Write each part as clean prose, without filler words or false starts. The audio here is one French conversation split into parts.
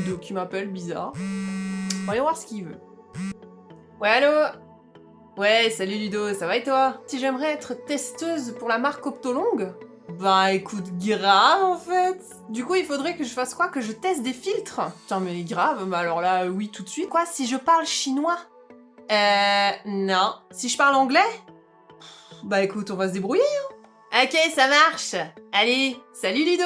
Ludo qui m'appelle, bizarre. Voyons voir ce qu'il veut. Ouais, allô? Ouais, salut Ludo, ça va et toi? Si j'aimerais être testeuse pour la marque Optolong? Bah écoute, grave en fait. Du coup, il faudrait que je fasse quoi? Que je teste des filtres? Putain, mais grave, mais alors là, oui, tout de suite. Quoi, si je parle chinois? Non. Si je parle anglais? Bah écoute, on va se débrouiller, hein. Ok, ça marche. Allez, salut Ludo.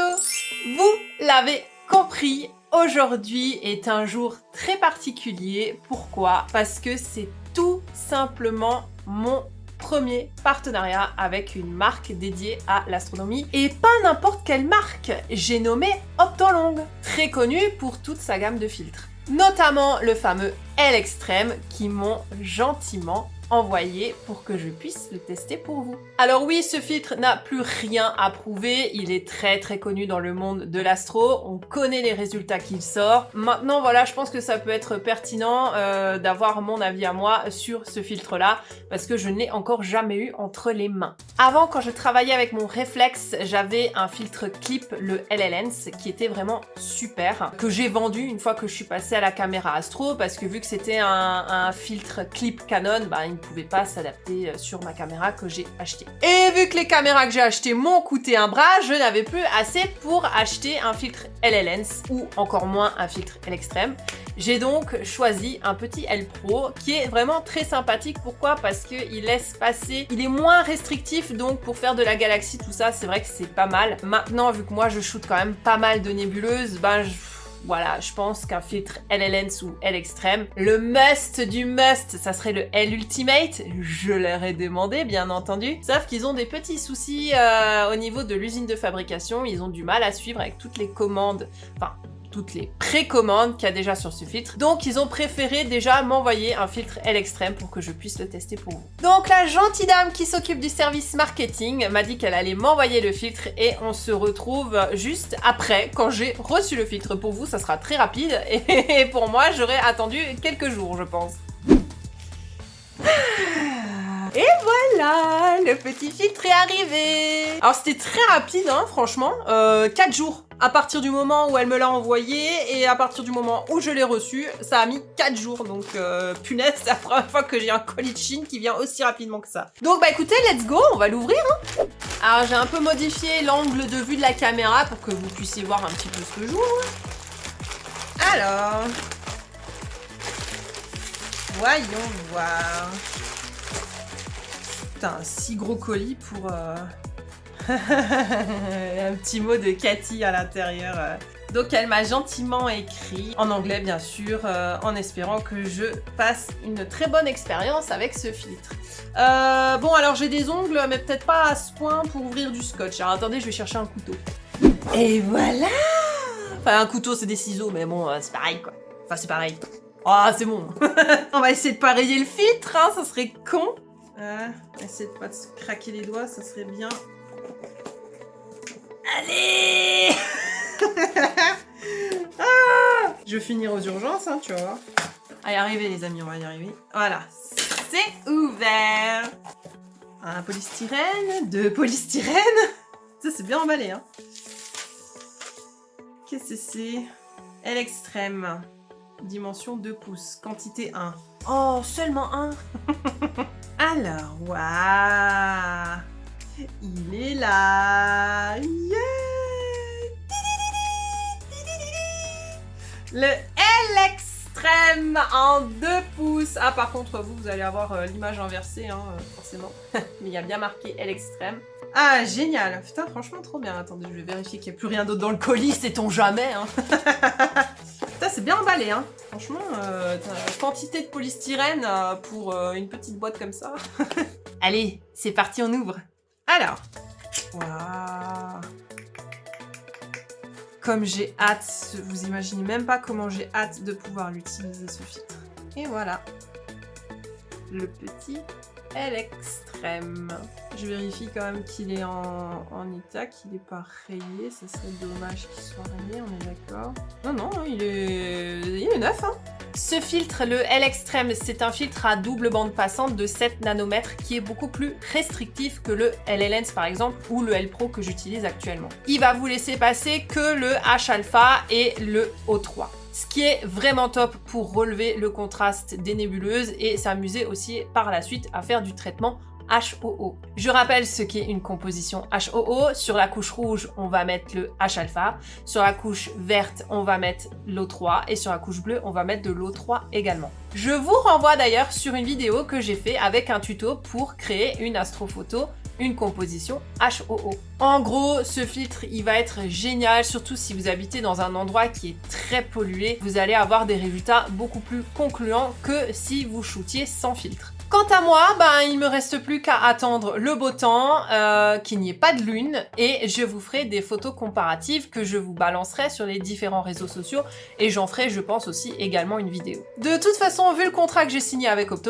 Vous l'avez compris, aujourd'hui est un jour très particulier. Pourquoi? Parce que c'est tout simplement mon premier partenariat avec une marque dédiée à l'astronomie. Et pas n'importe quelle marque, j'ai nommé Optolong, très connue pour toute sa gamme de filtres. Notamment le fameux L-Extreme qui m'ont gentiment envoyé pour que je puisse le tester pour vous. Alors oui, ce filtre n'a plus rien à prouver, il est très connu dans le monde de l'astro, on connaît les résultats qu'il sort. Maintenant voilà, je pense que ça peut être pertinent d'avoir mon avis à moi sur ce filtre-là, parce que je ne l'ai encore jamais eu entre les mains. Avant, quand je travaillais avec mon réflexe, j'avais un filtre clip, le LLens, qui était vraiment super, que j'ai vendu une fois que je suis passée à la caméra astro, parce que vu que c'était un filtre clip Canon, bah, il ne pouvait pas s'adapter sur ma caméra que j'ai achetée. Et vu que les caméras que j'ai achetées m'ont coûté un bras, je n'avais plus assez pour acheter un filtre LLens, ou encore moins un filtre L-Extreme. J'ai donc choisi un petit L Pro qui est vraiment très sympathique. Pourquoi? Parce qu'il laisse passer, il est moins restrictif, donc pour faire de la galaxie, tout ça, c'est vrai que c'est pas mal. Maintenant, vu que moi je shoot quand même pas mal de nébuleuses, ben voilà, je pense qu'un filtre LLens ou L-Extreme, le must du must, ça serait le L-Ultimate. Je leur ai demandé, bien entendu. Sauf qu'ils ont des petits soucis au niveau de l'usine de fabrication. Ils ont du mal à suivre avec toutes les commandes, enfin, toutes les précommandes qu'il y a déjà sur ce filtre. Donc, ils ont préféré déjà m'envoyer un filtre L-Extreme pour que je puisse le tester pour vous. Donc, la gentille dame qui s'occupe du service marketing m'a dit qu'elle allait m'envoyer le filtre et on se retrouve juste après, quand j'ai reçu le filtre. Pour vous, ça sera très rapide et pour moi, j'aurais attendu quelques jours, je pense. Et voilà, le petit filtre est arrivé. Alors c'était très rapide, hein, franchement, 4 jours. À partir du moment où elle me l'a envoyé et à partir du moment où je l'ai reçu, ça a mis 4 jours. Donc punaise, c'est la première fois que j'ai un colis de Chine qui vient aussi rapidement que ça. Donc bah écoutez, let's go, on va l'ouvrir. Hein. Alors j'ai un peu modifié l'angle de vue de la caméra pour que vous puissiez voir un petit peu ce que je joue. Alors, voyons voir. Putain, un si gros colis pour... un petit mot de Cathy à l'intérieur. Donc elle m'a gentiment écrit, en anglais bien sûr, en espérant que je passe une très bonne expérience avec ce filtre. Bon alors j'ai des ongles, mais peut-être pas à ce point pour ouvrir du scotch. Alors attendez, je vais chercher un couteau. Et voilà. Enfin un couteau c'est des ciseaux, mais bon c'est pareil quoi. Enfin c'est pareil. Ah c'est bon. On va essayer de pas rayer le filtre, hein, ça serait con. Essayer de pas se craquer les doigts, ça serait bien. Allez. Je vais finir aux urgences, hein, tu vas voir. On va y arriver les amis, on va y arriver. Voilà, c'est ouvert. Un polystyrène, 2 polystyrènes. Ça c'est bien emballé, hein. Qu'est-ce que c'est? L-Extreme. Dimension 2 pouces, quantité 1. Oh, seulement 1. Alors, waouh, il est là. Yeah. Le L-Extreme en 2 pouces. Ah, par contre, vous allez avoir l'image inversée, hein, forcément. Mais il y a bien marqué L-Extreme. Ah, génial. Putain, franchement, trop bien. Attendez, je vais vérifier qu'il n'y a plus rien d'autre dans le colis, sait-on jamais, hein. Putain, c'est bien emballé, hein. Franchement, quantité de polystyrène pour une petite boîte comme ça. Allez, c'est parti, on ouvre. Alors, waouh. Comme j'ai hâte, vous imaginez même pas comment j'ai hâte de pouvoir l'utiliser ce filtre. Et voilà, le petit L-Extreme. Je vérifie quand même qu'il est en état, qu'il n'est pas rayé. Ce serait dommage qu'il soit rayé, on est d'accord. Non, il est neuf, hein. Ce filtre, le L-Extreme, c'est un filtre à double bande passante de 7 nanomètres qui est beaucoup plus restrictif que le LLens par exemple ou le L Pro que j'utilise actuellement. Il va vous laisser passer que le H-alpha et le O3. ce qui est vraiment top pour relever le contraste des nébuleuses et s'amuser aussi par la suite à faire du traitement HOO. Je rappelle ce qu'est une composition HOO. Sur la couche rouge, on va mettre le H-alpha. Sur la couche verte, on va mettre l'O3. Et sur la couche bleue, on va mettre de l'O3 également. Je vous renvoie d'ailleurs sur une vidéo que j'ai fait avec un tuto pour créer une astrophoto, une composition HOO. En gros, ce filtre, il va être génial, surtout si vous habitez dans un endroit qui est très pollué. Vous allez avoir des résultats beaucoup plus concluants que si vous shootiez sans filtre. Quant à moi, il me reste plus qu'à attendre le beau temps, qu'il n'y ait pas de lune, et je vous ferai des photos comparatives que je vous balancerai sur les différents réseaux sociaux, et j'en ferai, je pense, aussi également une vidéo. De toute façon, vu le contrat que j'ai signé avec Optolong,